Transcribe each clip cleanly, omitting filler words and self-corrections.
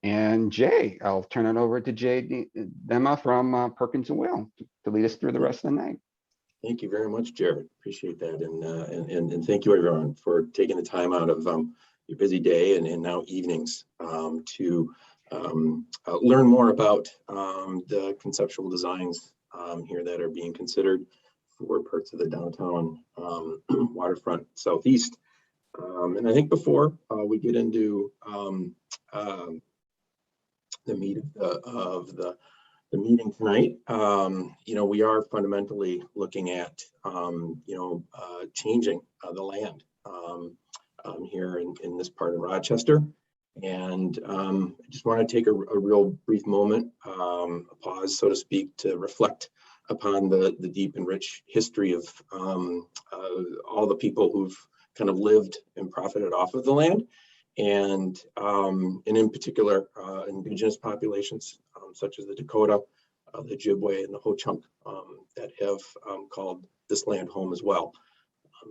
And Jay, I'll turn it over to Jay Dema from Perkins and Will to lead us through the rest of the night. Thank you very much, Jared. Appreciate that, and thank you everyone for taking the time out of your busy day and now evenings to learn more about the conceptual designs here that are being considered for parts of the downtown waterfront southeast. And I think before we get into the meat of the meeting tonight, we are fundamentally looking at, changing the land here in this part of Rochester. And I just want to take a real brief moment, a pause, so to speak, to reflect upon the deep and rich history of all the people who've kind of lived and profited off of the land. And in particular, indigenous populations such as the Dakota, the Ojibwe, and the Ho-Chunk that have called this land home as well.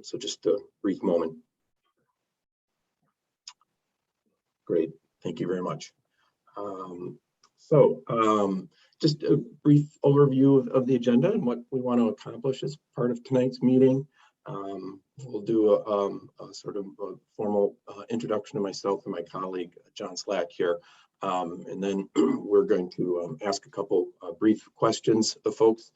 So just a brief moment. Great, thank you very much. Just a brief overview of the agenda and what we want to accomplish as part of tonight's meeting. We'll do a sort of a formal introduction to myself and my colleague, John Slack here. And then we're going to ask a couple brief questions of folks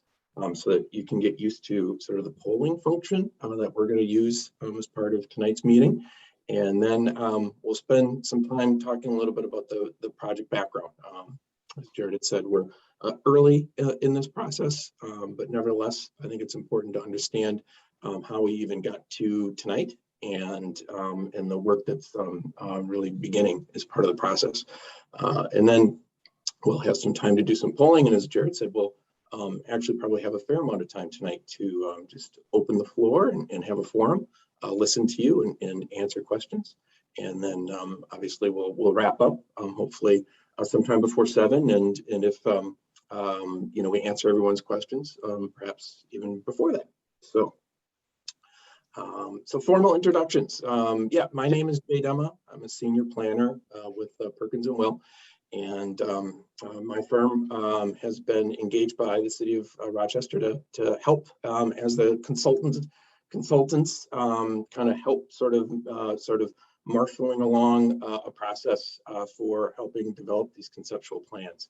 so that you can get used to sort of the polling function that we're going to use as part of tonight's meeting. And then we'll spend some time talking a little bit about the project background. As Jared had said, we're early in this process, but nevertheless, I think it's important to understand how we even got to tonight and the work that's really beginning as part of the process. And then we'll have some time to do some polling. And as Jared said, we'll actually probably have a fair amount of time tonight to just open the floor and have a forum, listen to you and answer questions. And then obviously we'll wrap up hopefully sometime before 7. And if we answer everyone's questions, perhaps even before that. So formal introductions. My name is Jay Dema. I'm a senior planner with Perkins and Will. And my firm has been engaged by the city of Rochester to help as the consultants kind of help sort of marshaling along a process for helping develop these conceptual plans.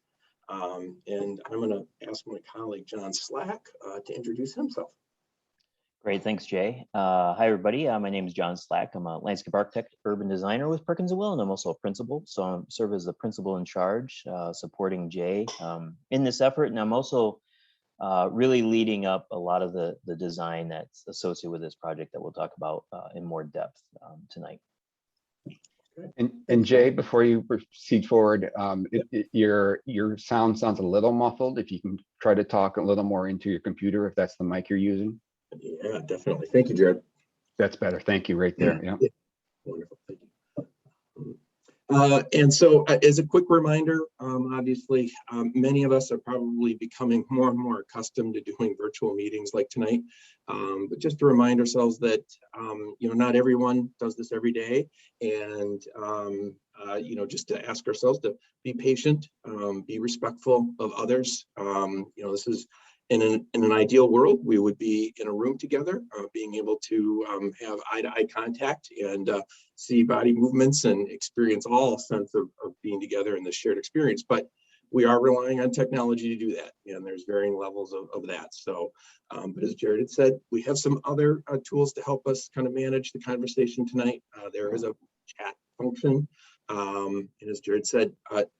And I'm going to ask my colleague, John Slack, to introduce himself. Great, thanks, Jay. Hi, everybody. My name is John Slack. I'm a landscape architect, urban designer with Perkins and Will, and I'm also a principal. So I serve as the principal in charge, supporting Jay in this effort. And I'm also really leading up a lot of the design that's associated with this project that we'll talk about in more depth tonight. And Jay, before you proceed forward, your sound sounds a little muffled. If you can try to talk a little more into your computer, if that's the mic you're using. Yeah, definitely. Thank you, Jared. That's better. Thank you. Right there. Yeah. Wonderful. Thank you. And so as a quick reminder, obviously, many of us are probably becoming more and more accustomed to doing virtual meetings like tonight. But just to remind ourselves that, not everyone does this every day. And, just to ask ourselves to be patient, be respectful of others. This is in an ideal world, we would be in a room together, being able to have eye-to-eye contact and see body movements and experience all sense of being together in this shared experience. But we are relying on technology to do that, and there's varying levels of that. So, but as Jared had said, we have some other tools to help us kind of manage the conversation tonight. There is a chat function. And as Jared said,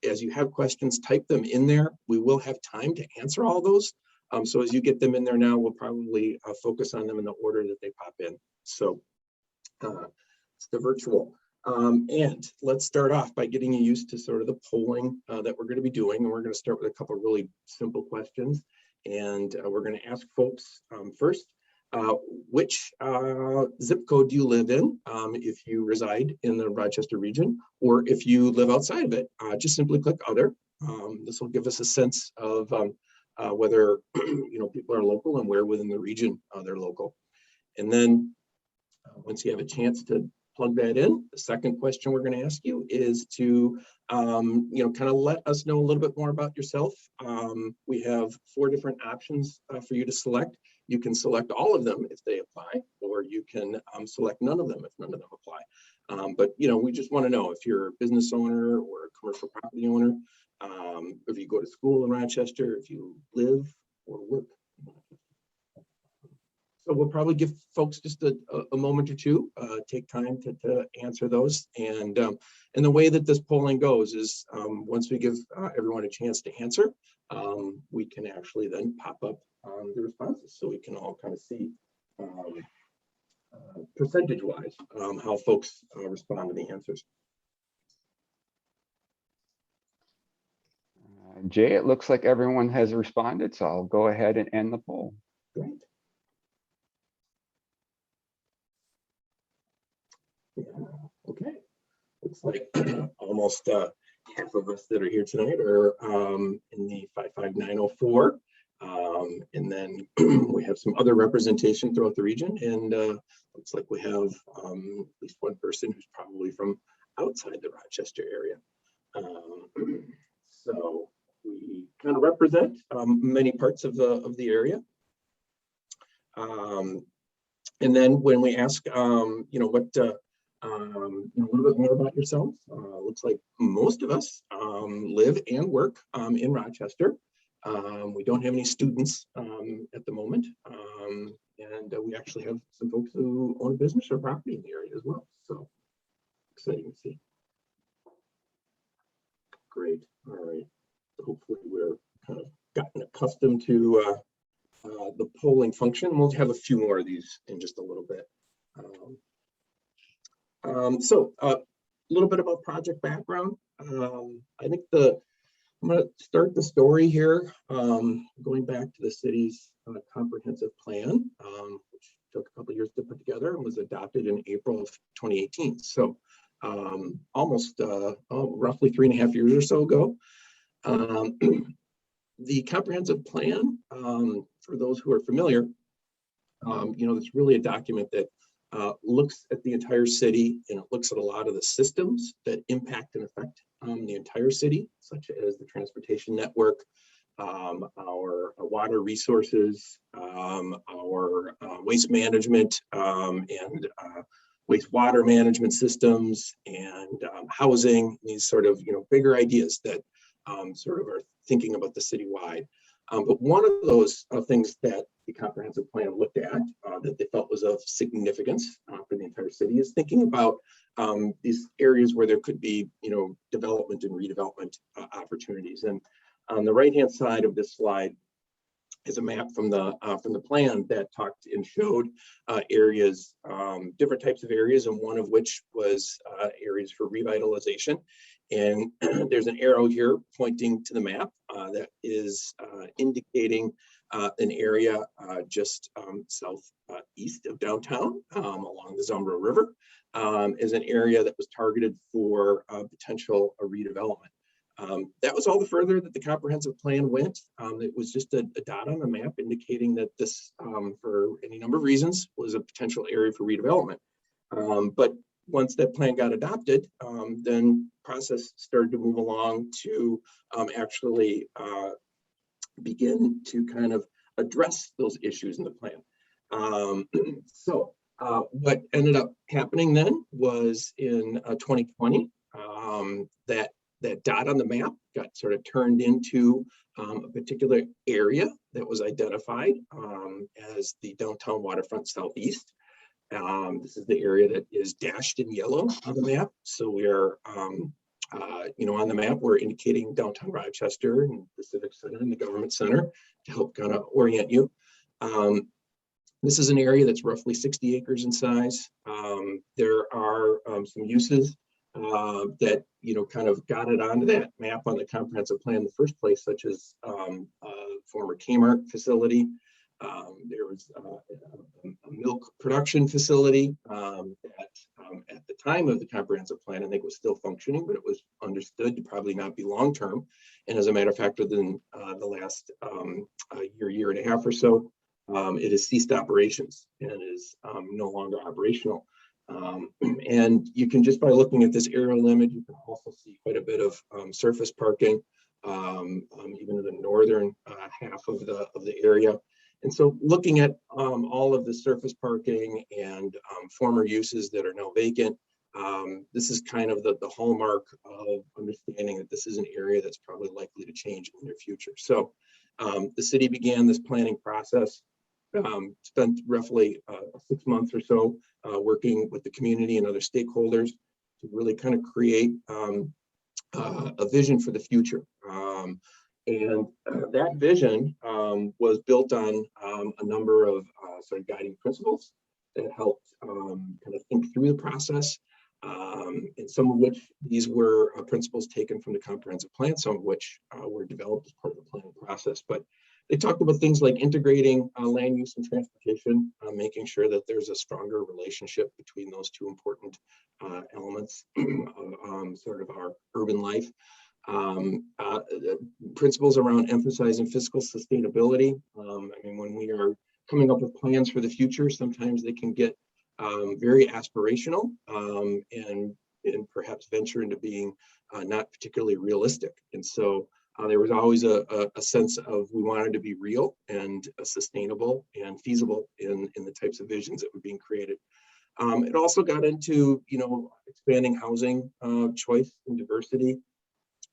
as you have questions, type them in there. We will have time to answer all those. So as you get them in there now, we'll probably focus on them in the order that they pop in. So it's the virtual. And let's start off by getting you used to sort of the polling that we're going to be doing. And we're going to start with a couple of really simple questions. And we're going to ask folks first, which zip code do you live in if you reside in the Rochester region, or if you live outside of it, just simply click other. This will give us a sense of whether people are local and where within the region they're local. And then once you have a chance to plug that in. The second question we're going to ask you is to, kind of let us know a little bit more about yourself. We have 4 different options for you to select. You can select all of them if they apply, or you can select none of them if none of them apply. But we just want to know if you're a business owner or a commercial property owner, if you go to school in Rochester, if you live or work in Rochester. So we'll probably give folks just a moment or two, take time to answer those. And the way that this polling goes is once we give everyone a chance to answer, we can actually then pop up the responses so we can all kind of see percentage-wise how folks respond to the answers. Jay, it looks like everyone has responded, so I'll go ahead and end the poll. Great. Yeah, okay. Looks like almost half of us that are here tonight are in the 55904. And then we have some other representation throughout the region. And looks like we have at least one person who's probably from outside the Rochester area. So we kind of represent many parts of the area. And then when we ask, what, a little bit more about yourselves, looks like most of us live and work in Rochester. We don't have any students at the moment. And we actually have some folks who own a business or property in the area as well. So exciting to see. Great. All right. So hopefully we're kind of gotten accustomed to the polling function. We'll have a few more of these in just a little bit. So a little bit about project background. I think I'm going to start the story here, going back to the city's comprehensive plan, which took a couple of years to put together and was adopted in April of 2018. So almost roughly 3.5 years or so ago. The comprehensive plan, for those who are familiar, it's really a document that looks at the entire city, and it looks at a lot of the systems that impact and affect the entire city, such as the transportation network, our water resources, our waste management and wastewater management systems, and housing, these sort of bigger ideas that sort of are thinking about the citywide. But one of those things that the comprehensive plan looked at that they felt was of significance for the entire city is thinking about these areas where there could be, development and redevelopment opportunities. And on the right-hand side of this slide is a map from the plan that talked and showed areas, different types of areas, and one of which was areas for revitalization. And there's an arrow here pointing to the map that is indicating an area just southeast of downtown along the Zumbro River is an area that was targeted for potential redevelopment. That was all the further that the comprehensive plan went. It was just a dot on the map indicating that this, for any number of reasons, was a potential area for redevelopment. But once that plan got adopted, then process started to move along to actually begin to kind of address those issues in the plan. So what ended up happening then was in 2020, that dot on the map got sort of turned into a particular area that was identified as the downtown waterfront southeast. This is the area that is dashed in yellow on the map. So we're, on the map, we're indicating downtown Rochester and the Civic Center and the Government Center to help kind of orient you. This is an area that's roughly 60 acres in size. There are some uses that, kind of got it onto that map on the comprehensive plan in the first place, such as former Kmart facility. There was a milk production facility that at the time of the comprehensive plan, I think was still functioning, but it was understood to probably not be long-term. And as a matter of fact, within the last year and a half or so, it has ceased operations and is no longer operational. And you can, just by looking at this aerial image, you can also see quite a bit of surface parking, even in the northern half of the area. And so looking at all of the surface parking and former uses that are now vacant, this is kind of the hallmark of understanding that this is an area that's probably likely to change in the near future. So the city began this planning process, spent roughly 6 months or so working with the community and other stakeholders to really kind of create a vision for the future. And that vision was built on a number of sort of guiding principles that helped kind of think through the process, and some of which these were principles taken from the comprehensive plan, some of which were developed as part of the planning process. But they talked about things like integrating land use and transportation, making sure that there's a stronger relationship between those two important elements of sort of our urban life. Principles around emphasizing fiscal sustainability. I mean, when we are coming up with plans for the future, sometimes they can get very aspirational and perhaps venture into being not particularly realistic. And so there was always a sense of we wanted to be real and sustainable and feasible in the types of visions that were being created. It also got into, you know, expanding housing choice and diversity,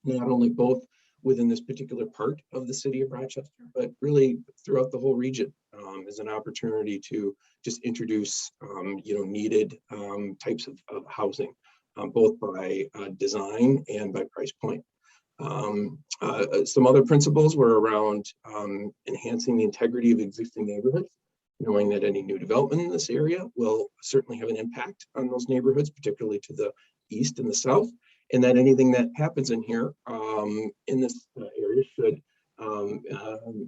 not only both within this particular part of the city of Rochester, but really throughout the whole region, as an opportunity to just introduce, you know, needed types of housing, both by design and by price point. Some other principles were around enhancing the integrity of existing neighborhoods, knowing that any new development in this area will certainly have an impact on those neighborhoods, particularly to the east and the south, and that anything that happens in here in this area should,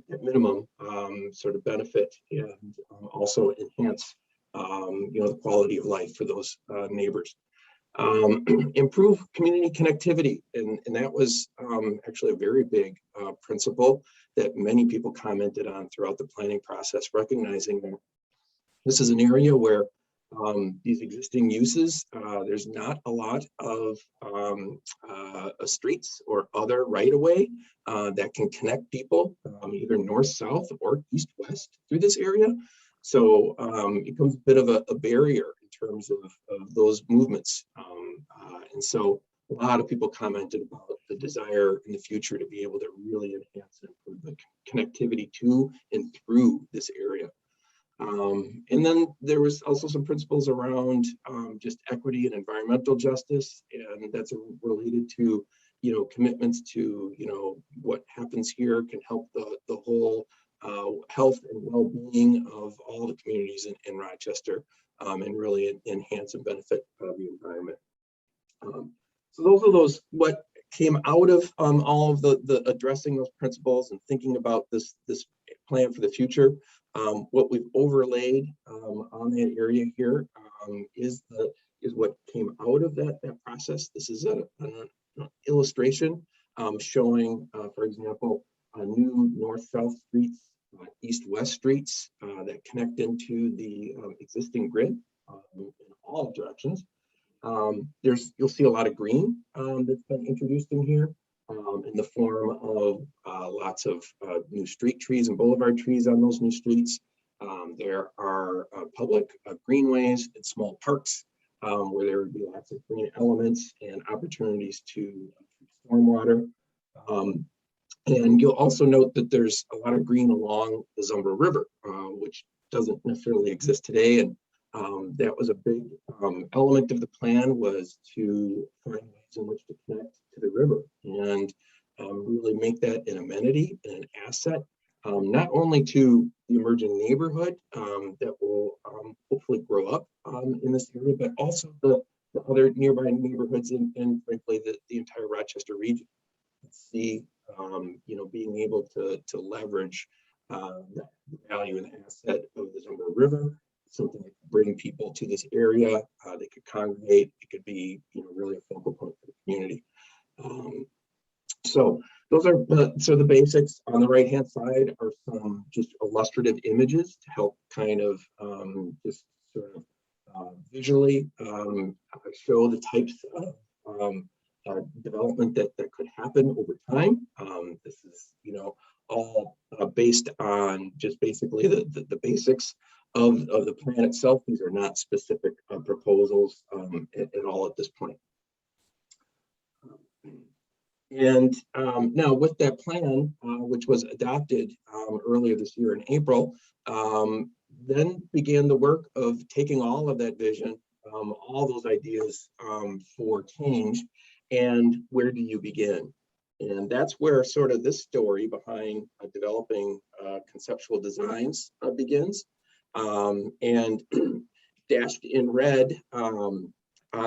at minimum, sort of benefit and also enhance, you know, the quality of life for those neighbors. Improve community connectivity, and that was actually a very big principle that many people commented on throughout the planning process, recognizing that this is an area where these existing uses, there's not a lot of streets or other right-of-way that can connect people either north-south or east-west through this area. So it becomes a bit of a barrier in terms of those movements. And so a lot of people commented about the desire in the future to be able to really enhance and improve the connectivity to and through this area. And then there was also some principles around just equity and environmental justice, and that's related to, you know, commitments to, you know, what happens here can help the whole health and well-being of all the communities in Rochester, and really enhance and benefit the environment. So those are what came out of all of the addressing those principles and thinking about this plan for the future. What we've overlaid on that area here is what came out of that process. This is an illustration showing, for example, new north-south streets, east-west streets that connect into the existing grid in all directions. You'll see a lot of green that's been introduced in here in the form of lots of new street trees and boulevard trees on those new streets. There are public greenways and small parks where there would be lots of green elements and opportunities to stormwater. And you'll also note that there's a lot of green along the Zumber River, which doesn't necessarily exist today. And that was a big element of the plan, was to find ways in which to connect to the river and really make that an amenity and an asset, not only to the emerging neighborhood that will hopefully grow up in this area, but also the other nearby neighborhoods and frankly the entire Rochester region. See, you know, being able to leverage the value and asset of the Zumber River, something that could bring people to this area. They could congregate. It could be, you know, really a focal point for the community. So those are the basics. On the right hand side are some just illustrative images to help kind of just sort of visualize visually show the types of development that could happen over time. This is, all based on just basically the basics of the plan itself. These are not specific proposals at all at this point. And now with that plan, which was adopted earlier this year in April, then began the work of taking all of that vision, all those ideas for change, and where do you begin? And that's where sort of this story behind developing conceptual designs begins. And dashed in red on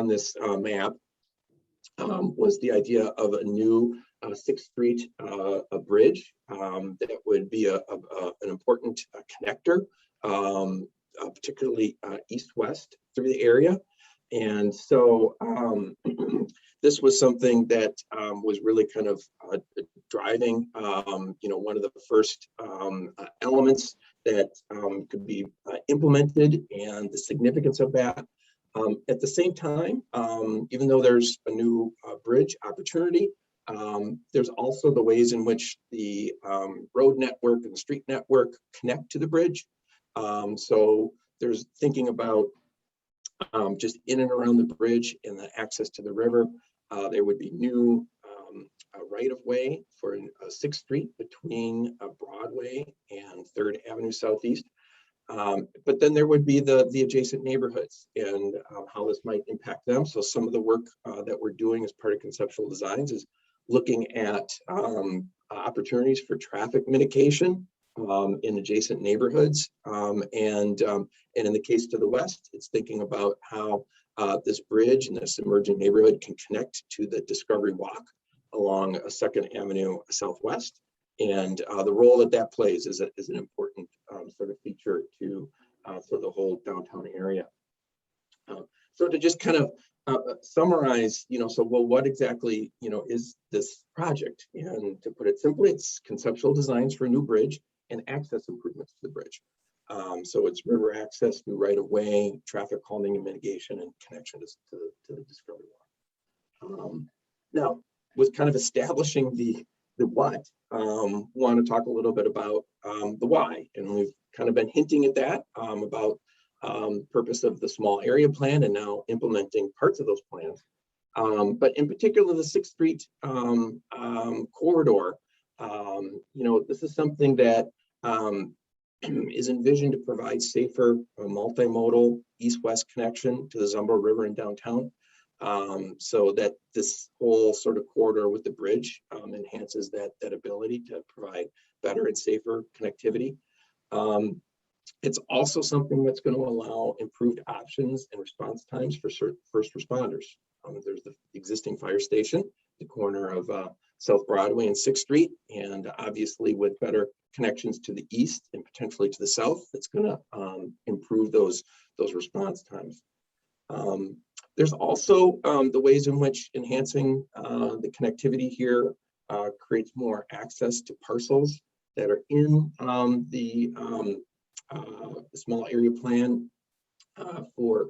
this map was the idea of a new 6th Street bridge that would be an important connector, particularly east-west through the area. And so this was something that was really kind of driving, one of the first elements that could be implemented, and the significance of that. At the same time, even though there's a new bridge opportunity, there's also the ways in which the road network and the street network connect to the bridge. So there's thinking about just in and around the bridge and the access to the river. There would be new right-of-way for 6th Street between Broadway and 3rd Avenue Southeast. But then there would be the adjacent neighborhoods and how this might impact them. So some of the work that we're doing as part of conceptual designs is looking at opportunities for traffic mitigation in adjacent neighborhoods. And in the case to the west, it's thinking about how this bridge and this emerging neighborhood can connect to the Discovery Walk along 2nd Avenue Southwest. And the role that plays is an important sort of feature to for the whole downtown area. So to just kind of summarize, so what exactly, is this project? And to put it simply, it's conceptual designs for a new bridge and access improvements to the bridge. So it's river access, new right-of-way, traffic calming and mitigation, and connection to the Discovery Walk. Now, with kind of establishing the what, want to talk a little bit about the why, and we've kind of been hinting at that about purpose of the small area plan and now implementing parts of those plans. But in particular, the 6th Street corridor, this is something that is envisioned to provide safer multimodal east-west connection to the Zumbo River in downtown. So that this whole sort of corridor with the bridge enhances that ability to provide better and safer connectivity. It's also something that's going to allow improved options and response times for first responders. There's the existing fire station, the corner of South Broadway and 6th Street, and obviously with better connections to the east and potentially to the south, it's going to improve those response times. There's also the ways in which enhancing the connectivity here creates more access to parcels that are in the small area plan for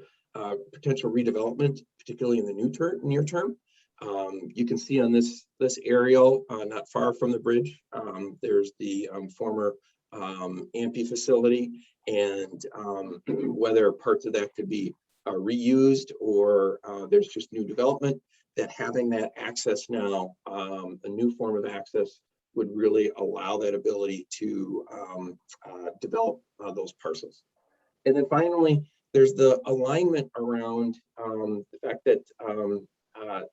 potential redevelopment, particularly in the near term. You can see on this aerial, not far from the bridge, there's the former Amphi facility, and whether parts of that could be reused or there's just new development, that having that access now, a new form of access, would really allow that ability to develop those parcels. And then finally, there's the alignment around the fact that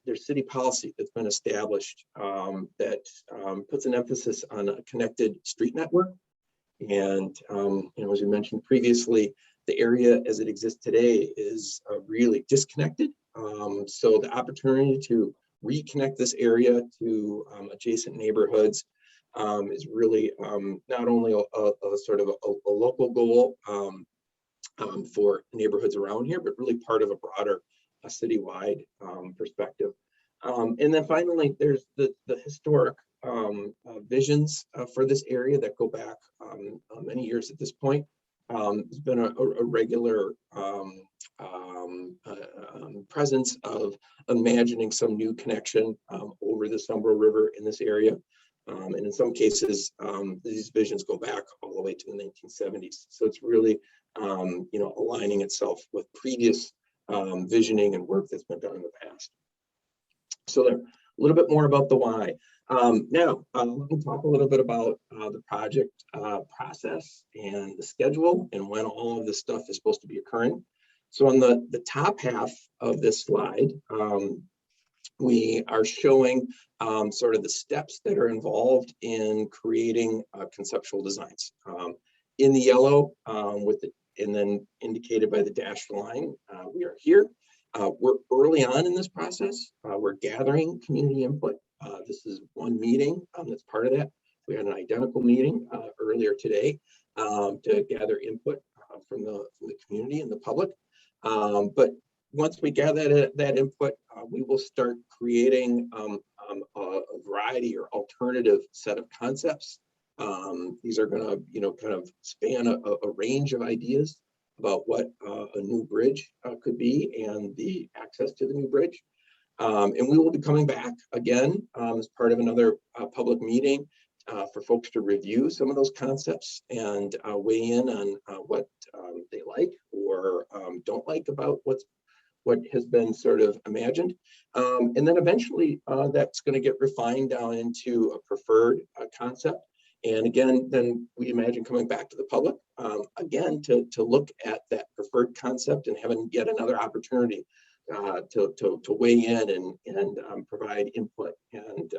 there's city policy that's been established that puts an emphasis on a connected street network. And as we mentioned previously, the area as it exists today is really disconnected. So the opportunity to reconnect this area to adjacent neighborhoods is really not only a sort of a local goal for neighborhoods around here, but really part of a broader citywide perspective. And then finally, there's the historic visions for this area that go back many years at this point. There's been a regular presence of imagining some new connection over the Sunborough River in this area. And in some cases, these visions go back all the way to the 1970s. So it's really, aligning itself with previous visioning and work that's been done in the past. So there, a little bit more about the why. Now, let me talk a little bit about the project process and the schedule and when all of this stuff is supposed to be occurring. So on the top half of this slide, we are showing sort of the steps that are involved in creating conceptual designs. In the yellow, and then indicated by the dashed line, we are here. We're early on in this process. We're gathering community input. This is one meeting that's part of that. We had an identical meeting earlier today to gather input from the community and the public. But once we gather that input, we will start creating a variety or alternative set of concepts. These are going to, kind of span a range of ideas about what a new bridge could be and the access to the new bridge. And we will be coming back again as part of another public meeting for folks to review some of those concepts and weigh in on what they like or don't like about what has been sort of imagined. And then eventually that's going to get refined down into a preferred concept. And again, then we imagine coming back to the public again to look at that preferred concept and having yet another opportunity to weigh in and provide input and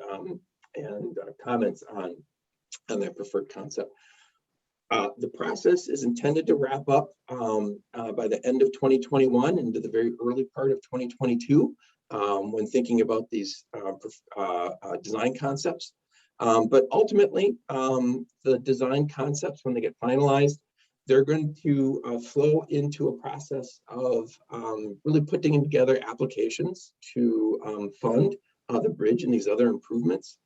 comments on that preferred concept. The process is intended to wrap up by the end of 2021 into the very early part of 2022 when thinking about these design concepts. But ultimately, the design concepts, when they get finalized, they're going to flow into a process of really putting together applications to fund the bridge and these other improvements.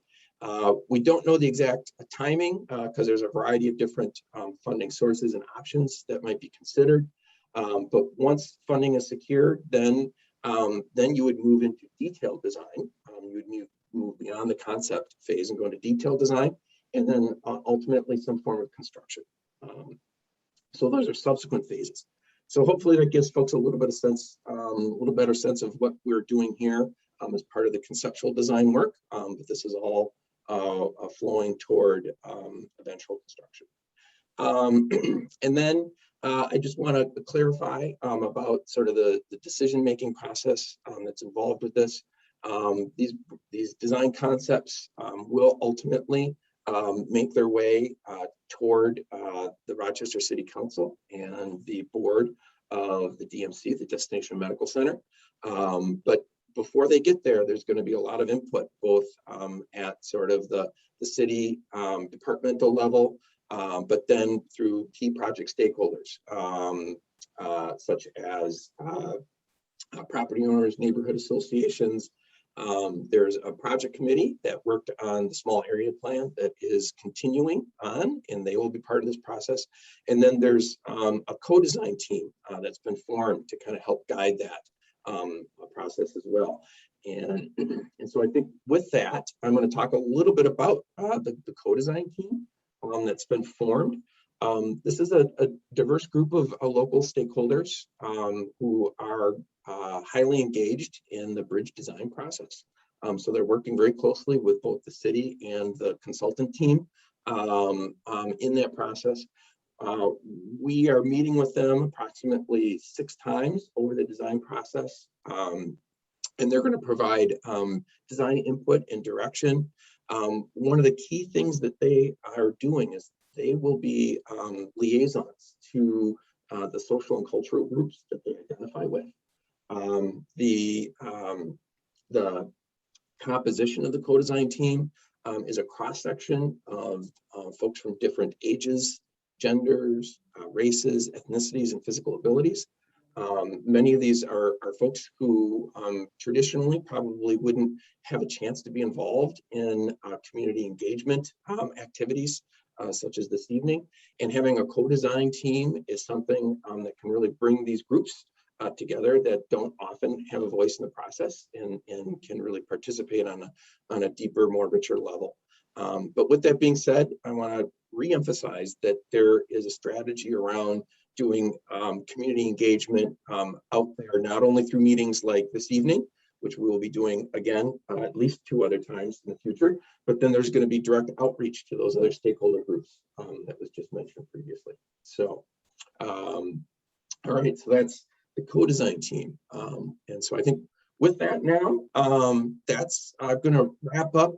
We don't know the exact timing because there's a variety of different funding sources and options that might be considered. But once funding is secured, then you would move into detailed design. You would move beyond the concept phase and go into detailed design, and then ultimately some form of construction. So those are subsequent phases. So hopefully that gives folks a little bit of sense, a little better sense of what we're doing here as part of the conceptual design work. But this is all flowing toward eventual construction. And then I just want to clarify about sort of the decision-making process that's involved with this. These design concepts will ultimately make their way toward the Rochester City Council and the board of the DMC, the Destination Medical Center. But before they get there, there's going to be a lot of input, both at sort of the city departmental level, but then through key project stakeholders, such as property owners, neighborhood associations. There's a project committee that worked on the small area plan that is continuing on, and they will be part of this process. And then there's a co-design team that's been formed to kind of help guide that process as well. And so I think with that, I'm going to talk a little bit about the co-design team that's been formed. This is a diverse group of local stakeholders who are highly engaged in the bridge design process. So they're working very closely with both the city and the consultant team in that process. We are meeting with them approximately 6 times over the design process. And they're going to provide design input and direction. One of the key things that they are doing is they will be liaisons to the social and cultural groups that they identify with. The composition of the co-design team is a cross-section of folks from different ages, genders, races, ethnicities, and physical abilities. Many of these are folks who traditionally probably wouldn't have a chance to be involved in community engagement activities such as this evening. And having a co-design team is something that can really bring these groups together that don't often have a voice in the process and can really participate on a deeper, more richer level. But with that being said, I want to reemphasize that there is a strategy around doing community engagement out there, not only through meetings like this evening, which we will be doing again at least 2 other times in the future, but then there's going to be direct outreach to those other stakeholder groups that was just mentioned previously. So, all right, so that's the co-design team. And so I think with that now, that's going to wrap up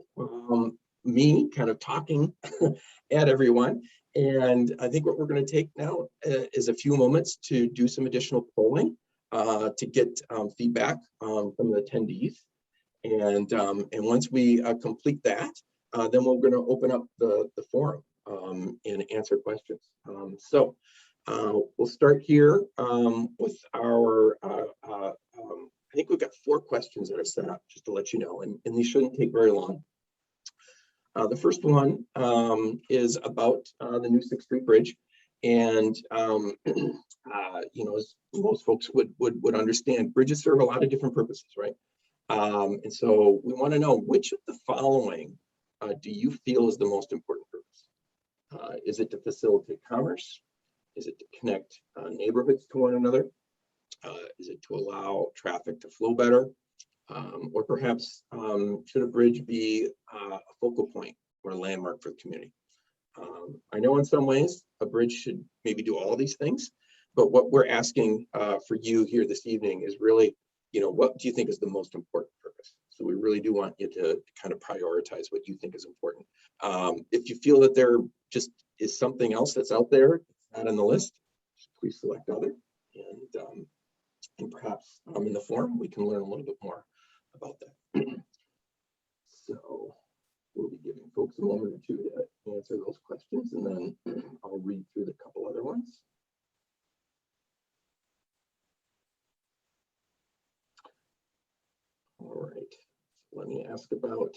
me kind of talking at everyone. And I think what we're going to take now is a few moments to do some additional polling to get feedback from the attendees. And once we complete that, then we're going to open up the forum and answer questions. So we'll start here with our, I think we've got 4 questions that are set up, just to let you know, and these shouldn't take very long. The first one is about the new 6th Street Bridge. And, you know, as most folks would understand, bridges serve a lot of different purposes, right? And so we want to know, which of the following do you feel is the most important purpose? Is it to facilitate commerce? Is it to connect neighborhoods to one another? Is it to allow traffic to flow better? Or perhaps should a bridge be a focal point or a landmark for the community? I know in some ways a bridge should maybe do all these things, but what we're asking for you here this evening is really, you know, what do you think is the most important purpose? So we really do want you to kind of prioritize what you think is important. If you feel that there just is something else that's out there, not on the list, please select other, and perhaps in the forum we can learn a little bit more about that. So we'll be giving folks a moment or 2 to answer those questions, and then I'll read through the couple other ones. All right, so let me ask about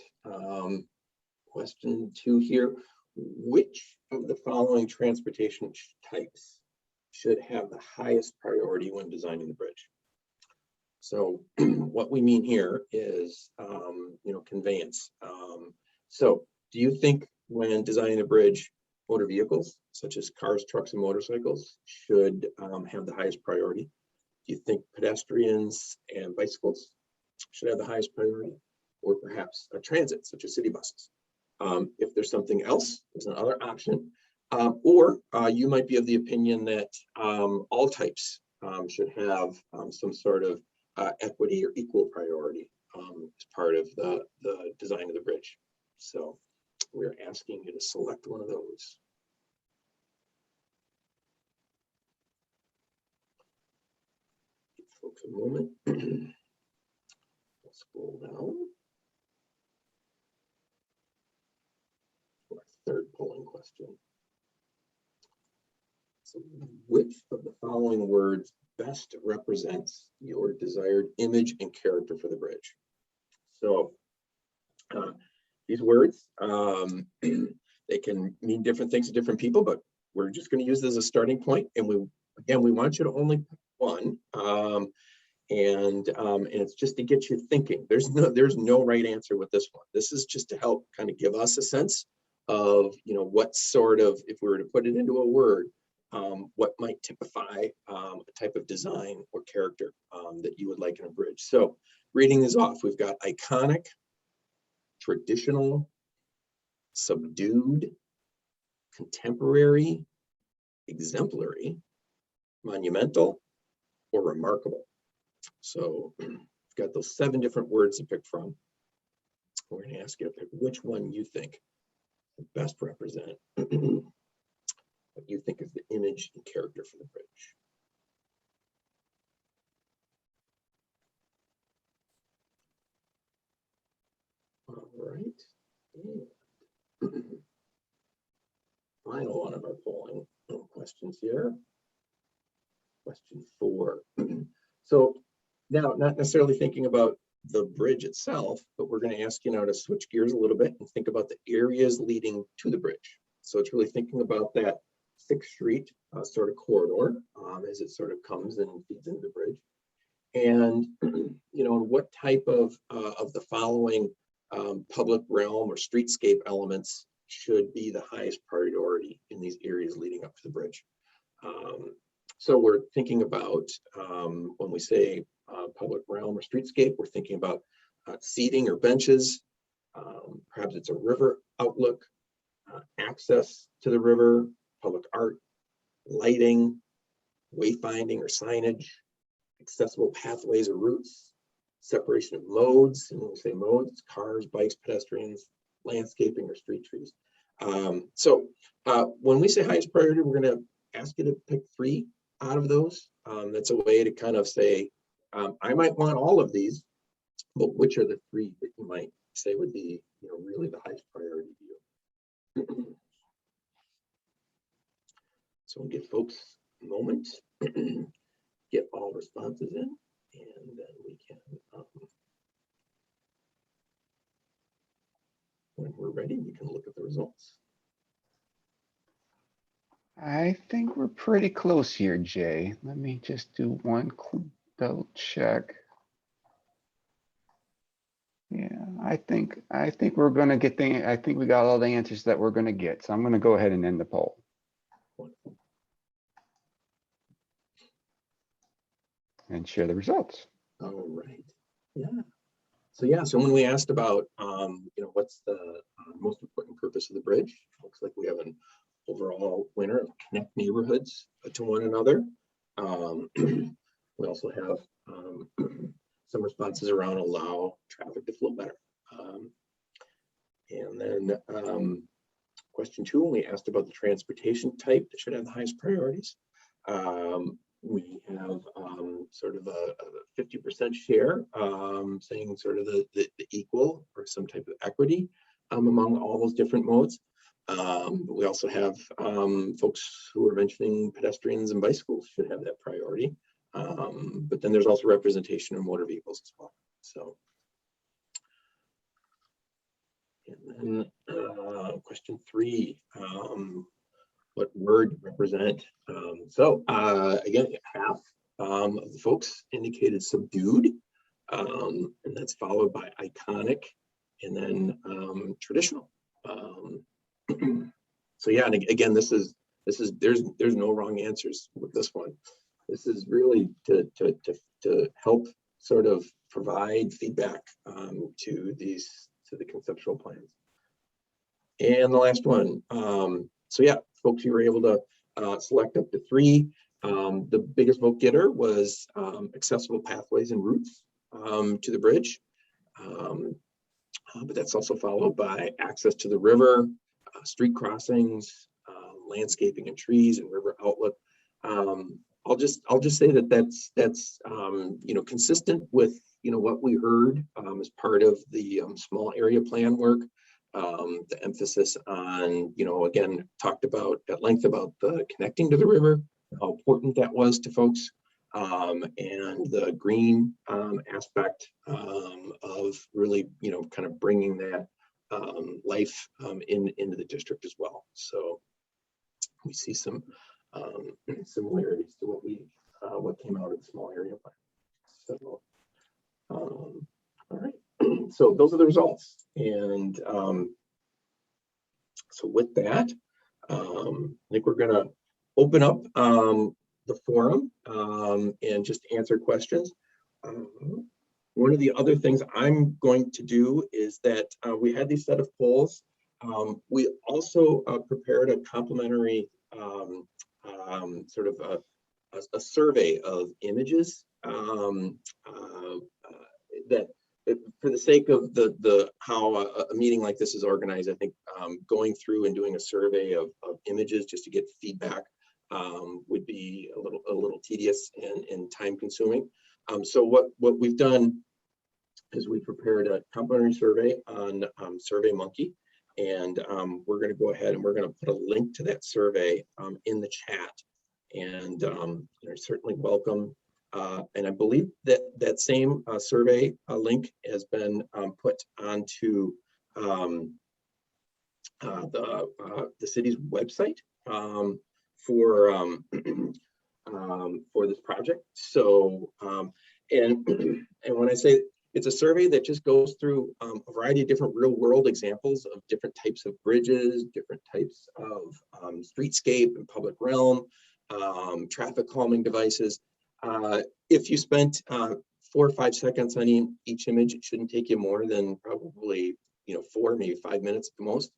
question 2 here. Which of the following transportation types should have the highest priority when designing the bridge? So what we mean here is, you know, conveyance. So do you think when designing a bridge, motor vehicles such as cars, trucks, and motorcycles should have the highest priority? Do you think pedestrians and bicycles should have the highest priority? Or perhaps a transit such as city buses? If there's something else, there's another option. Or you might be of the opinion that all types should have some sort of equity or equal priority as part of the design of the bridge. So we're asking you to select one of those. Give folks a moment. Let's scroll down. Our 3rd polling question. So which of the following words best represents your desired image and character for the bridge? So these words, they can mean different things to different people, but we're just going to use this as a starting point. And we want you to only pick one. And it's just to get you thinking. There's no right answer with this one. This is just to help kind of give us a sense of, you know, what sort of, if we were to put it into a word, what might typify a type of design or character that you would like in a bridge. So reading this off, we've got iconic, traditional, subdued, contemporary, exemplary, monumental, or remarkable. So we've got those 7 different words to pick from. We're going to ask you to pick which one you think would best represent what you think is the image and character for the bridge. All right. And final one of our polling questions here. Question 4. So now, not necessarily thinking about the bridge itself, but we're going to ask you now to switch gears a little bit and think about the areas leading to the bridge. So it's really thinking about that 6th Street sort of corridor as it sort of comes and feeds into the bridge. And what type of the following public realm or streetscape elements should be the highest priority in these areas leading up to the bridge. So we're thinking about, when we say public realm or streetscape, we're thinking about seating or benches. Perhaps it's a river outlook, access to the river, public art, lighting, wayfinding or signage, accessible pathways or routes, separation of modes. And when we say modes, cars, bikes, pedestrians, landscaping, or street trees. So when we say highest priority, we're going to ask you to pick 3 out of those. That's a way to kind of say, I might want all of these, but which are the 3 that you might say would be, really the highest priority to you? So we'll give folks a moment, get all responses in, and then we can, when we're ready, we can look at the results. I think we're pretty close here, Jay. Let me just do one double check. Yeah, I think we're gonna get I think we got all the answers that we're gonna get. So I'm gonna go ahead and end the poll. And share the results. All right. Yeah. So when we asked about, what's the most important purpose of the bridge, looks like we have an overall winner of connect neighborhoods to one another. We also have some responses around allow traffic to flow better. And then question 2, when we asked about the transportation type that should have the highest priorities, we have sort of a 50% share, saying sort of the equal or some type of equity among all those different modes. But we also have folks who are mentioning pedestrians and bicycles should have that priority. But then there's also representation of motor vehicles as well. So, and then question 3, what word represent? Again, half of the folks indicated subdued, and that's followed by iconic, and then traditional. So yeah, and again, there's no wrong answers with this one. This is really to help sort of provide feedback to the conceptual plans. And the last one. So yeah, folks, you were able to select up to 3. The biggest vote getter was accessible pathways and routes to the bridge. But that's also followed by access to the river, street crossings, landscaping and trees, and river outlook. I'll just say that that's consistent with what we heard as part of the small area plan work. The emphasis on, again, talked about at length about the connecting to the river, how important that was to folks, and the green aspect of really, kind of bringing that life into the district as well. So we see some similarities to what came out of the small area plan. So, all right. So those are the results. And so with that, I think we're going to open up the forum and just answer questions. One of the other things I'm going to do is that we had these set of polls. We also prepared a complimentary sort of a survey of images that, for the sake of how a meeting like this is organized, I think going through and doing a survey of images just to get feedback would be a little tedious and time consuming. So what we've done is we prepared a complimentary survey on SurveyMonkey, and we're going to go ahead and we're going to put a link to that survey in the chat, and you're certainly welcome. And I believe that same survey link has been put onto the city's website for this project. So And, and when I say it's a survey that just goes through a variety of different real world examples of different types of bridges, different types of streetscape and public realm, traffic calming devices. If you spent 4 or 5 seconds on each image, it shouldn't take you more than probably 4, maybe 5 minutes at the most.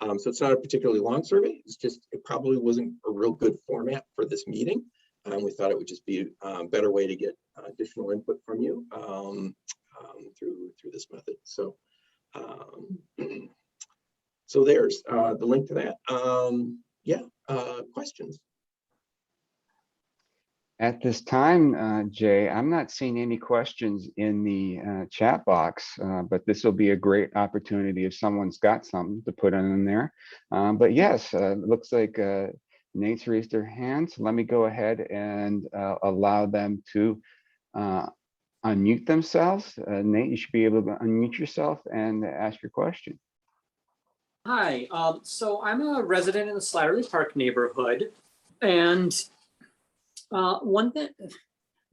So it's not a particularly long survey. It's just, it probably wasn't a real good format for this meeting. We thought it would just be a better way to get additional input from you through this method. So, so there's the link to that. Questions? At this time, Jay, I'm not seeing any questions in the chat box, but this will be a great opportunity if someone's got something to put in there. But yes, it looks like Nate's raised their hand. So let me go ahead and allow them to unmute themselves. Nate, you should be able to unmute yourself and ask your question. Hi, so I'm a resident in the Slattery Park neighborhood, and one thing, I've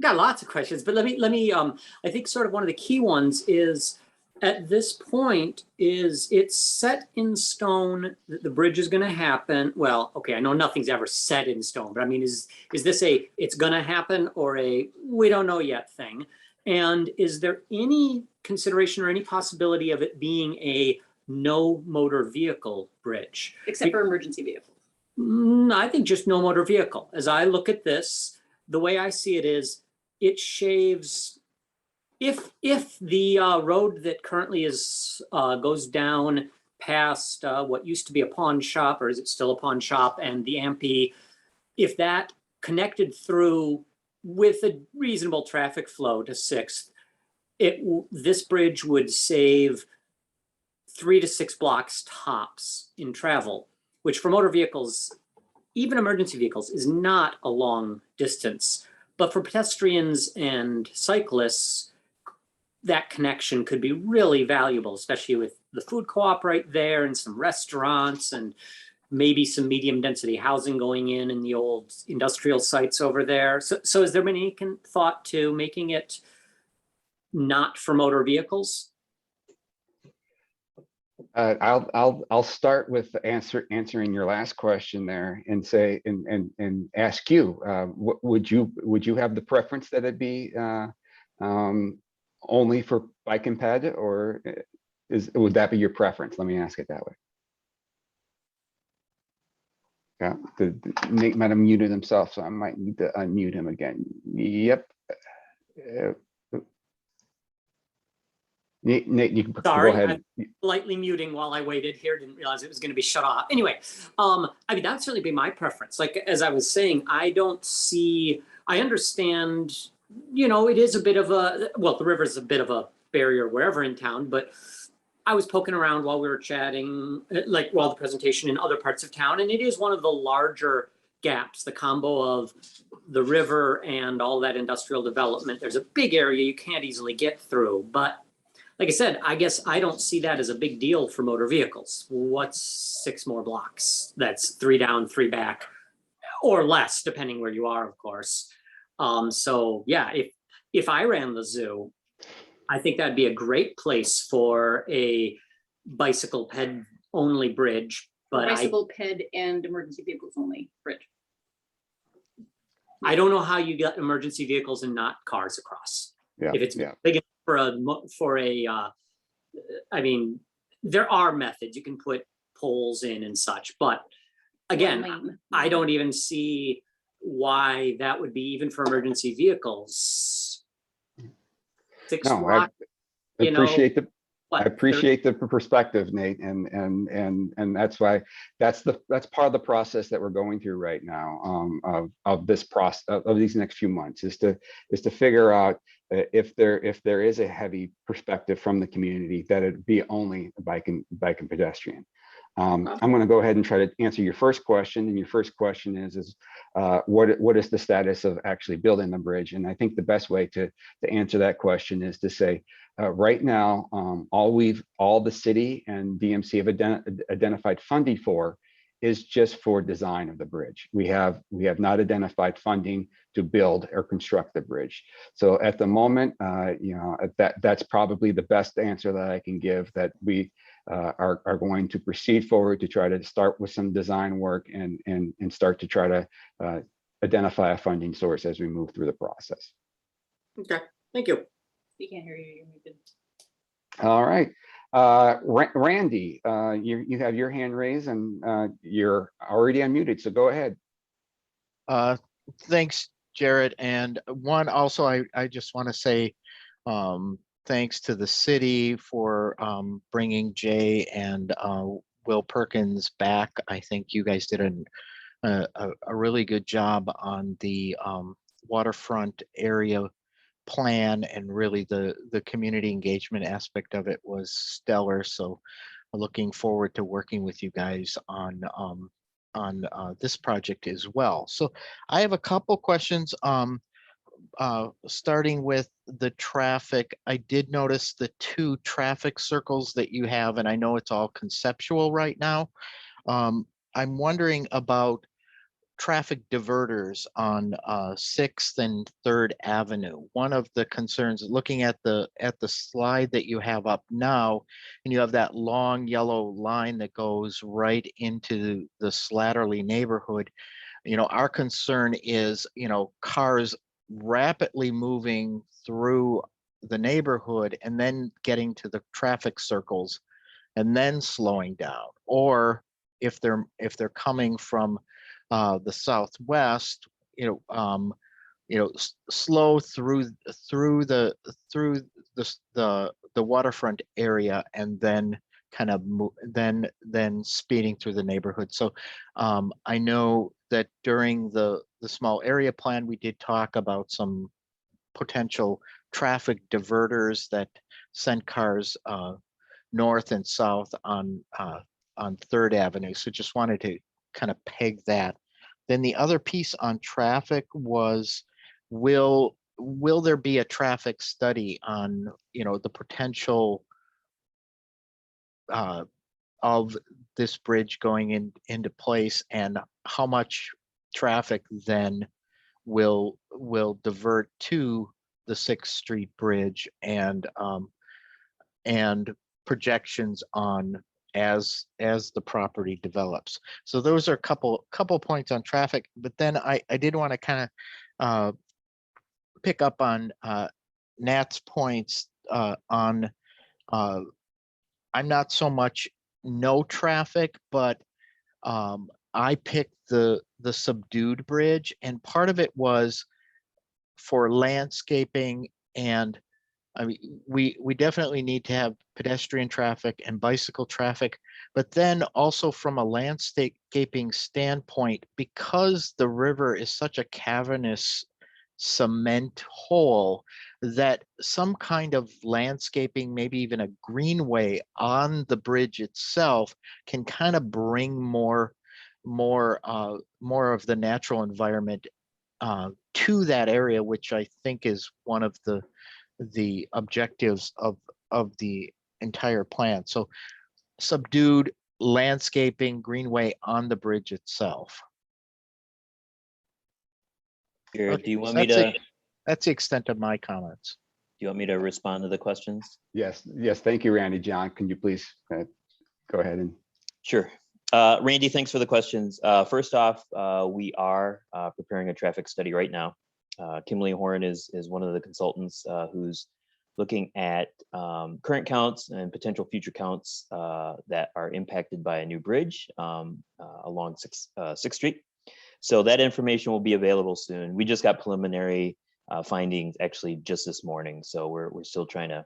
got lots of questions, but let me I think sort of one of the key ones is, at this point, is it's set in stone that the bridge is going to happen? Well, okay, I know nothing's ever set in stone, but I mean, is this a it's going to happen or a we don't know yet thing? And is there any consideration or any possibility of it being a no motor vehicle bridge? Except for emergency vehicles. I think just no motor vehicle. As I look at this, the way I see it is, it shaves, if the road that currently is goes down past what used to be a pawn shop, or is it still a pawn shop, and the Ampey, if that connected through with a reasonable traffic flow to 6th, this bridge would save 3 to 6 blocks tops in travel, which for motor vehicles, even emergency vehicles, is not a long distance. But for pedestrians and cyclists, that connection could be really valuable, especially with the food co-op right there and some restaurants and maybe some medium density housing going in the old industrial sites over there. So has there been any thought to making it not for motor vehicles? I'll start with answering your last question there and say and ask you, would you have the preference that it be only for bike and ped, or would that be your preference? Let me ask it that way. Yeah, Nate might have muted himself, so I might need to unmute him again. Yep. Nate, you can go ahead. I'm lightly muting while I waited here. Didn't realize it was going to be shut off. Anyway, I mean, that'd certainly be my preference. Like, as I was saying, I understand, it is a bit of a, well, the river is a bit of a barrier wherever in town, but I was poking around while we were chatting, like while the presentation in other parts of town, and it is one of the larger gaps, the combo of the river and all that industrial development. There's a big area you can't easily get through, but like I said, I guess I don't see that as a big deal for motor vehicles. What's 6 more blocks? That's 3 down, 3 back, or less, depending where you are, of course. So yeah, if I ran the zoo, I think that'd be a great place for a bicycle ped only bridge. But Bicycle ped and emergency vehicles only bridge. I don't know how you get emergency vehicles and not cars across. Yeah, if it's yeah. big enough for a I mean, there are methods you can put poles in and such, but again, I don't even see why that would be even for emergency vehicles. 6 No, blocks, I appreciate what, I appreciate the perspective, Nate, and that's why that's part of the process that we're going through right now, of this process of these next few months, is to figure out if there is a heavy perspective from the community that it'd be only bike and pedestrian. I'm going to go ahead and try to answer your first question, and your first question is what is the status of actually building the bridge? And I think the best way to answer that question is to say, right now, all the city and DMC have identified funding for is just for design of the bridge. We have not identified funding to build or construct the bridge. So at the moment, that's probably the best answer that I can give, that we are going to proceed forward to try to start with some design work and start to try to identify a funding source as we move through the process. Okay, thank you. We can't hear you. You're muted. All right. Randy, you have your hand raised and you're already unmuted, so go ahead. Thanks, Jared. And one, also, I just want to say thanks to the city for bringing Jay and Will Perkins back. I think you guys did a really good job on the waterfront area plan, and really the community engagement aspect of it was stellar. So looking forward to working with you guys on this project as well. So I have a couple questions. Starting with the traffic, I did notice the 2 traffic circles that you have, and I know it's all conceptual right now. I'm wondering about traffic diverters on 6th and 3rd Avenue. One of the concerns, looking at the slide that you have up now, and you have that long yellow line that goes right into the Slattery neighborhood. Our concern is, cars rapidly moving through the neighborhood and then getting to the traffic circles and then slowing down, or if they're coming from the southwest, slow through the waterfront area and then kind of then speeding through the neighborhood. So I know that during the small area plan, we did talk about some potential traffic diverters that send cars north and south on 3rd Avenue. So just wanted to kind of peg that. Then the other piece on traffic was, will there be a traffic study on the potential of this bridge going into place, and how much traffic then will divert to the 6th Street Bridge, and projections on as the property develops. So those are a couple points on traffic, but then I did want to kind of pick up on Nat's points on I'm not so much no traffic, but I picked the subdued bridge, and part of it was for landscaping, and I mean, we definitely need to have pedestrian traffic and bicycle traffic, but then also from a landscaping standpoint, because the river is such a cavernous cement hole, that some kind of landscaping, maybe even a greenway on the bridge itself, can kind of bring more of the natural environment to that area, which I think is one of the objectives of the entire plan. So subdued landscaping, greenway on the bridge itself. Jared, do you want So me to? That's the extent of my comments. Do you want me to respond to the questions? Yes. Thank you, Randy. John, can you please go ahead and? Sure. Randy, thanks for the questions. First off, we are preparing a traffic study right now. Kimberly Horn is one of the consultants who's looking at current counts and potential future counts that are impacted by a new bridge along 6th Street. So that information will be available soon. We just got preliminary findings actually just this morning. So we're still trying to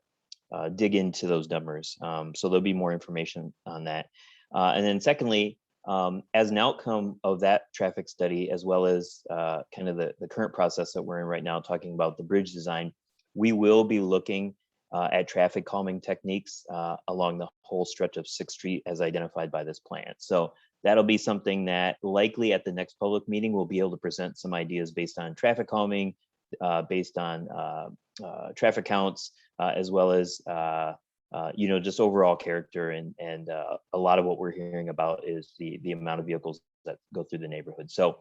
dig into those numbers. So there'll be more information on that. And then secondly, as an outcome of that traffic study, as well as kind of the current process that we're in right now, talking about the bridge design, we will be looking at traffic calming techniques along the whole stretch of 6th Street as identified by this plan. So that'll be something that likely at the next public meeting, we'll be able to present some ideas based on traffic calming, based on traffic counts, as well as just overall character, and a lot of what we're hearing about is the amount of vehicles that go through the neighborhood. So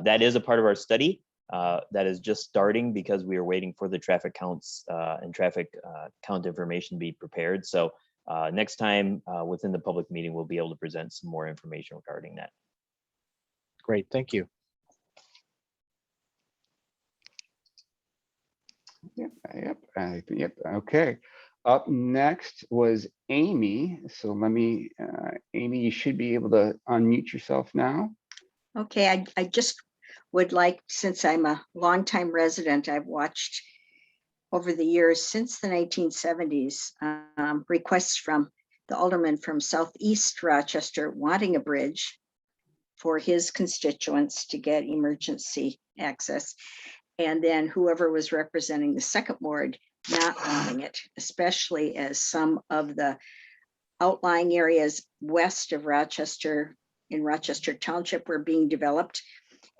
that is a part of our study that is just starting because we are waiting for the traffic counts and traffic count information to be prepared. So next time within the public meeting, we'll be able to present some more information regarding that. Great, thank you. Yep. Okay. Up next was Amy. So let me, Amy, you should be able to unmute yourself now. Okay, I just would like, since I'm a longtime resident, I've watched over the years since the 1970s, requests from the alderman from Southeast Rochester wanting a bridge for his constituents to get emergency access. And then whoever was representing the second ward not wanting it, especially as some of the outlying areas west of Rochester in Rochester Township were being developed.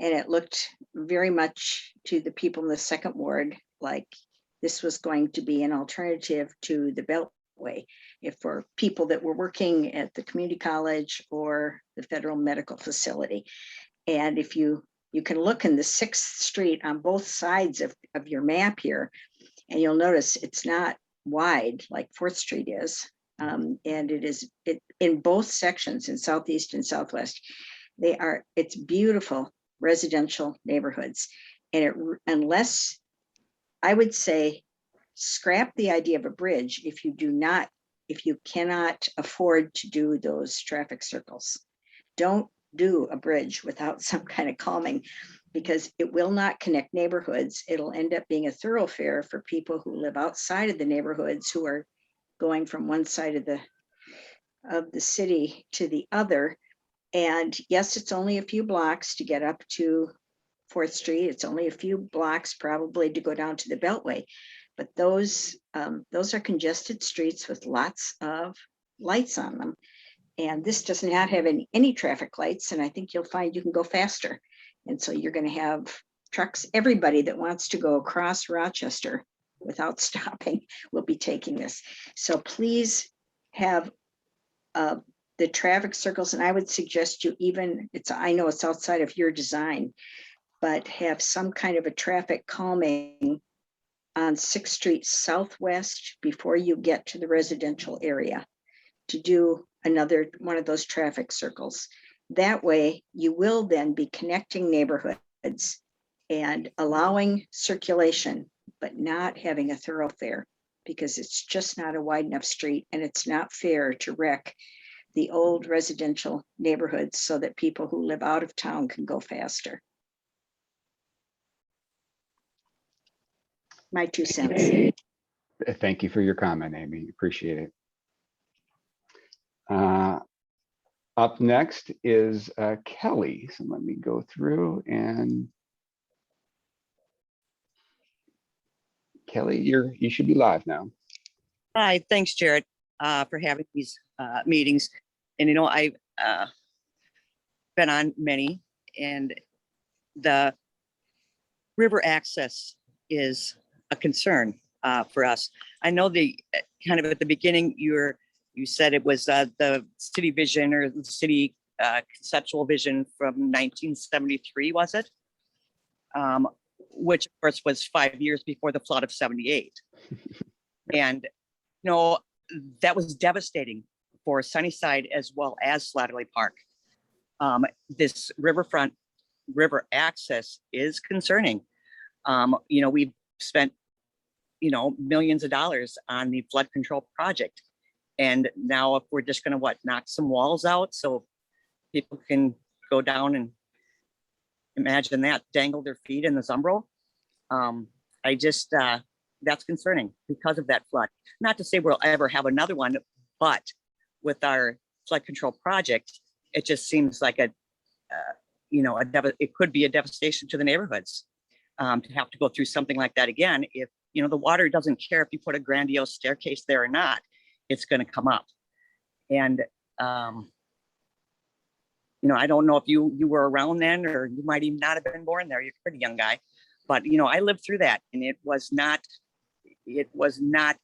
And it looked very much to the people in the second ward like this was going to be an alternative to the Beltway, if for people that were working at the community college or the federal medical facility. And if you can look in the 6th Street on both sides of your map here, and you'll notice it's not wide like 4th Street is. And it in both sections in Southeast and Southwest, it's beautiful residential neighborhoods. And unless, I would say, scrap the idea of a bridge if you cannot afford to do those traffic circles. Don't do a bridge without some kind of calming, because it will not connect neighborhoods. It'll end up being a thoroughfare for people who live outside of the neighborhoods, who are going from one side of the city to the other. And yes, it's only a few blocks to get up to 4th Street. It's only a few blocks probably to go down to the Beltway, but those are congested streets with lots of lights on them. And this does not have any traffic lights. And I think you'll find you can go faster. And so you're going to have trucks. Everybody that wants to go across Rochester without stopping will be taking this. So please have the traffic circles. And I would suggest you even, I know it's outside of your design, but have some kind of a traffic calming on 6th Street Southwest before you get to the residential area to do another one of those traffic circles. That way you will then be connecting neighborhoods and allowing circulation, but not having a thoroughfare, because it's just not a wide enough street, and it's not fair to wreck the old residential neighborhoods so that people who live out of town can go faster. My 2 cents. Thank you for your comment, Amy. Appreciate it. Up next is Kelly. So let me go through, and Kelly, you should be live now. Hi, thanks, Jared, for having these meetings. And I've been on many, and the river access is a concern for us. I know kind of at the beginning you said it was the city vision or the city conceptual vision from 1973, was it? Which of course was 5 years before the flood of 78. And that was devastating for Sunnyside as well as Slatterly Park. This river access is concerning. We've spent millions of dollars on the flood control project. And now if we're just going to knock some walls out so people can go down and imagine that, dangle their feet in the Zumbro. That's concerning because of that flood. Not to say we'll ever have another one, but with our flood control project, it just seems like it could be a devastation to the neighborhoods to have to go through something like that again. If the water doesn't care if you put a grandiose staircase there or not, it's going to come up. And I don't know if you were around then, or you might even not have been born there. You're a pretty young guy, but I lived through that, and it was not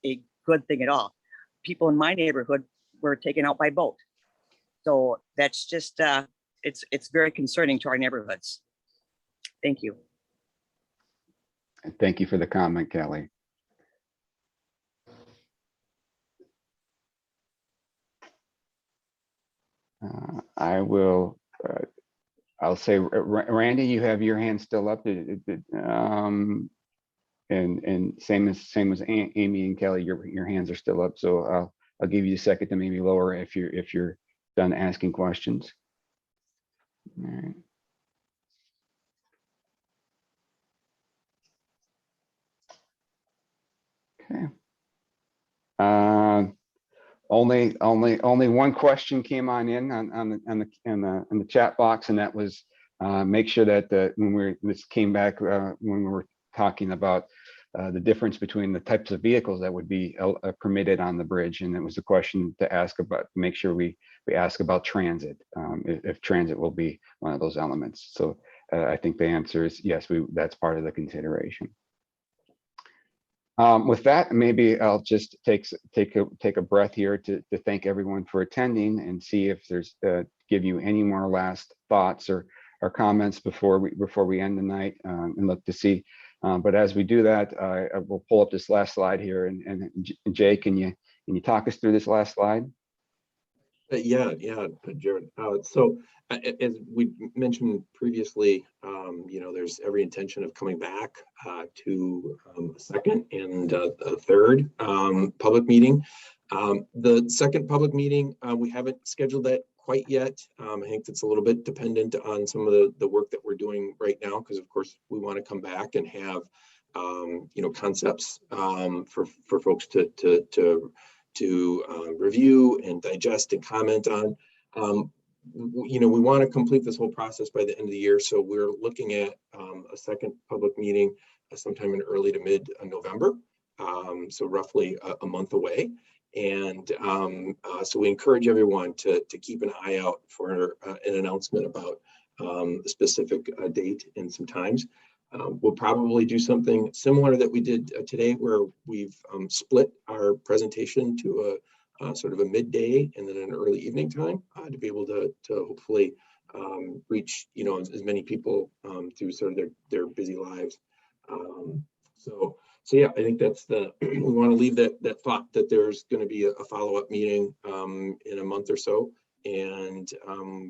a good thing at all. people in my neighborhood were taken out by boat. So that's just, it's very concerning to our neighborhoods. Thank you. Thank you for the comment, Kelly. I will, I'll say, Randy, you have your hand still up. And same as Amy and Kelly, your hands are still up. So I'll give you a second to maybe lower if you're done asking questions. All right. Okay. Only one question came in the chat box, and that was make sure that this came back when we were talking about the difference between the types of vehicles that would be permitted on the bridge, and it was a question to ask about. Make sure we ask about transit, if transit will be one of those elements. So I think the answer is yes. That's part of the consideration. With that, maybe I'll just take a breath here to thank everyone for attending and see if there's give you any more last thoughts or comments before we end the night, and look to see. But as we do that, I will pull up this last slide here, and Jay, can you talk us through this last slide? Yeah, Jared. So as we mentioned previously, there's every intention of coming back to a second and a third public meeting. The second public meeting, we haven't scheduled that quite yet. I think it's a little bit dependent on some of the work that we're doing right now, because of course we want to come back and have concepts for folks to review and digest and comment on. We want to complete this whole process by the end of the year, so we're looking at a second public meeting sometime in early to mid November, so roughly a month away. And so we encourage everyone to keep an eye out for an announcement about a specific date and some times. We'll probably do something similar that we did today, where we've split our presentation to a sort of a midday and then an early evening time to be able to hopefully reach as many people through sort of their busy lives. So yeah, I think that's we want to leave that thought that there's going to be a follow-up meeting in a month or so, and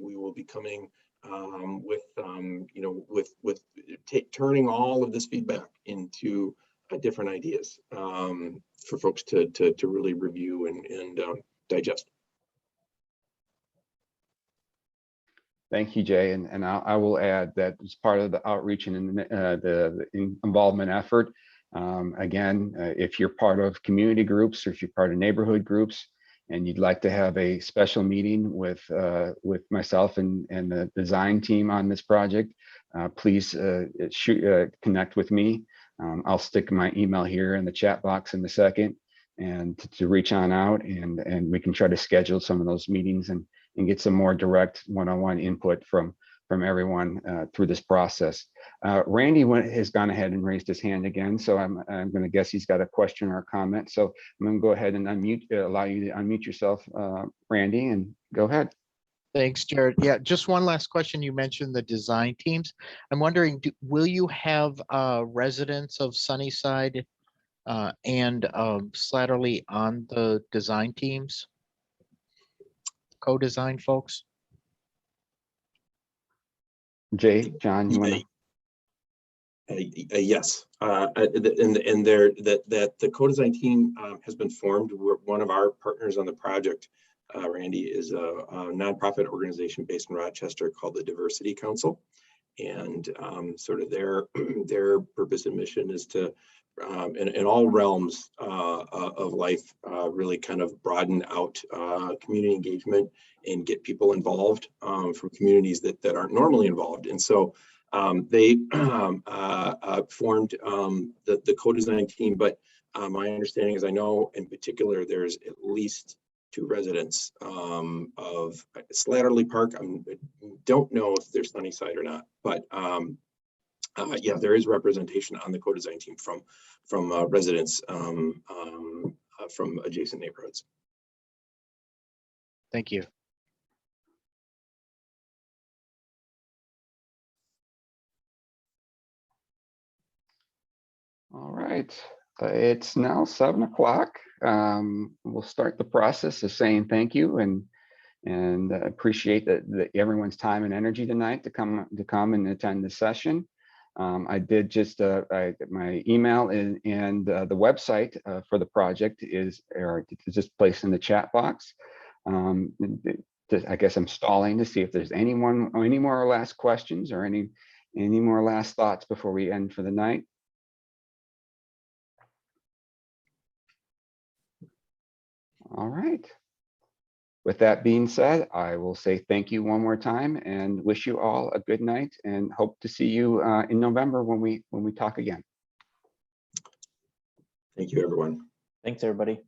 we will be coming with turning all of this feedback into different ideas for folks to really review and digest. Thank you, Jay. And I will add that as part of the outreach and the involvement effort, again, if you're part of community groups or if you're part of neighborhood groups and you'd like to have a special meeting with myself and the design team on this project, please connect with me. I'll stick my email here in the chat box in a second, and to reach on out, and we can try to schedule some of those meetings and get some more direct one-on-one input from everyone through this process. Randy has gone ahead and raised his hand again, so I'm going to guess he's got a question or a comment. So I'm going to go ahead and allow you to unmute yourself, Randy, and go ahead. Thanks, Jared. Yeah, just one last question. You mentioned the design teams. I'm wondering, will you have residents of Sunnyside and Slatterly on the design teams? Co-design folks? Jay, John, you want to? Yes, and the CoDesign team has been formed. One of our partners on the project, Randy, is a nonprofit organization based in Rochester called the Diversity Council, and sort of their purpose and mission is to, in all realms of life, really kind of broaden out community engagement and get people involved from communities that aren't normally involved. And so they formed the CoDesign team, but my understanding is, I know in particular there's at least 2 residents of Slatterly Park. I don't know if they're Sunnyside or not, but yeah, there is representation on the CoDesign team from residents from adjacent neighborhoods. Thank you. All right, it's now 7 o'clock. We'll start the process of saying thank you and appreciate that everyone's time and energy tonight to come and attend the session. I did just my email and the website for the project is just placed in the chat box. I guess I'm stalling to see if there's any more last questions or any more last thoughts before we end for the night. All right. With that being said, I will say thank you one more time and wish you all a good night and hope to see you in November when we talk again. Thank you, everyone. Thanks, everybody.